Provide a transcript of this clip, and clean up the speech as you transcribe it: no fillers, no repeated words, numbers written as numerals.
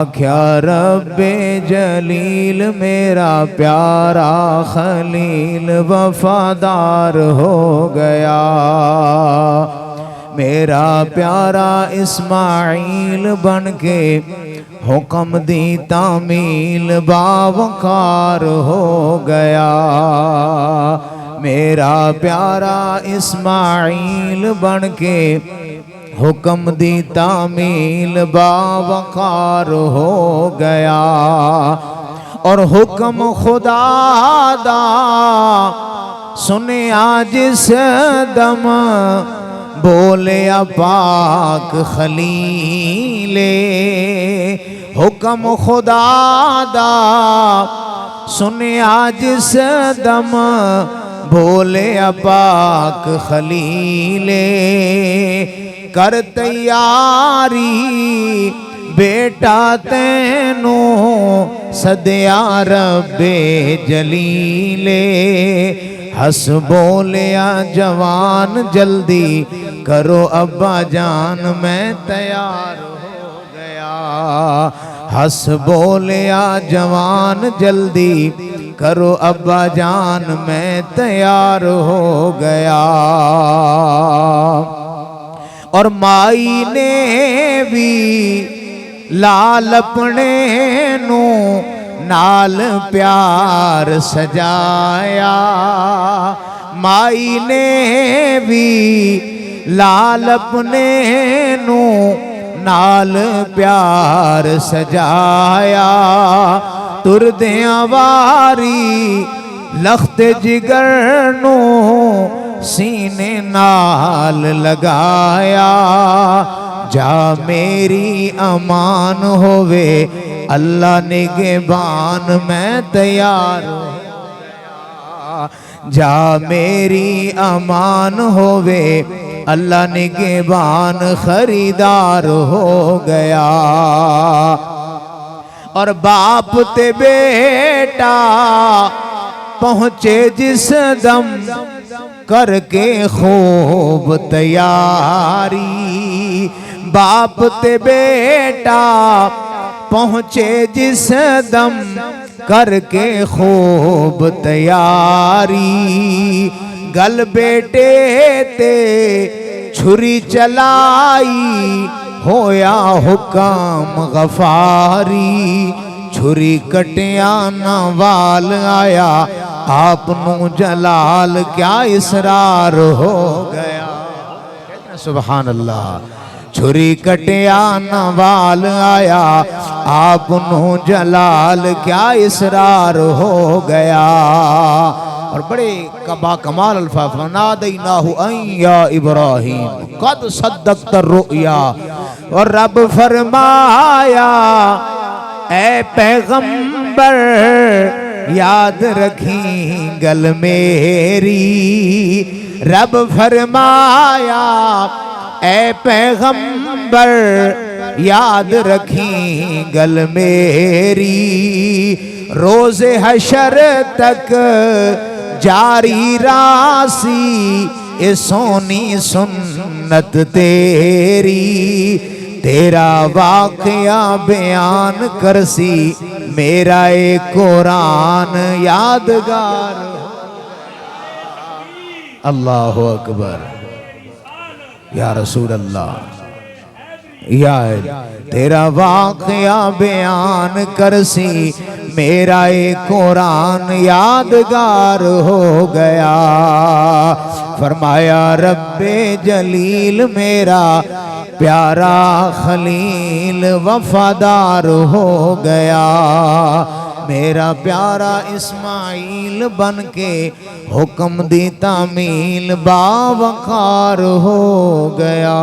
کیا رب جلیل میرا پیارا خلیل وفادار ہو گیا، میرا پیارا اسماعیل بن کے حکم دی تعمیل باوقار ہو گیا، میرا پیارا اسماعیل بن کے حکم دی تعمیل باوقار ہو گیا، اور حکم خدا دا سنیا جس دم بولیا پاک خلیل، حکم خدا دا سنیا جس دم بولیا پاک خلیل، کر تیاری بیٹا تینوں سدیا رب جلیل، ہس بولیا جوان جلدی کرو ابا جان میں تیار ہو گیا، ہس بولیا جوان جلدی کرو ابا جان میں تیار ہو گیا، اور مائی نے بھی لال اپنے نو نال پیار سجایا، مائی نے بھی لال اپنے نو نال پیار سجایا، تردیاں واری لخت جگر نو سینے نال لگایا، جا میری امان ہووے اللہ نگہبان میں تیار ہو گیا، جا میری امان ہووے اللہ نگہبان خریدار ہو گیا، اور باپ تے بیٹا پہنچے جس دم کر کے خوب تیاری، باپ تے بیٹا پہنچے جس دم کر کے خوب تیاری، گل بیٹے تے چھری چلائی ہویا حکم غفاری، چھری کٹیاں نہ وال آیا آپ نو جلال کیا اسرار ہو گیا، سبحان اللہ، چھری کٹیا نوال آیا آپ نو جلال کیا اسرار ہو گیا، اور بڑے با کمال الفاظ فنادیناہ ان یا ابراہیم قد صدقت الرؤیا، اور رب فرمایا اے پیغمبر یاد رکھیں گل میری، رب فرمایا اے پیغمبر یاد رکھیں گل میری، روز حشر تک جاری راسی اے سونی سنت تیری، تیرا واقعہ بیان کرسی میرا اے قرآن یادگار، اللہ اکبر یا رسول اللہ، یا تیرا واقعہ بیان کرسی میرا اے قرآن یادگار ہو گیا، فرمایا رب جلیل میرا پیارا خلیل وفادار ہو گیا، میرا پیارا اسماعیل بن کے حکم دی تعمیل باوقار ہو گیا۔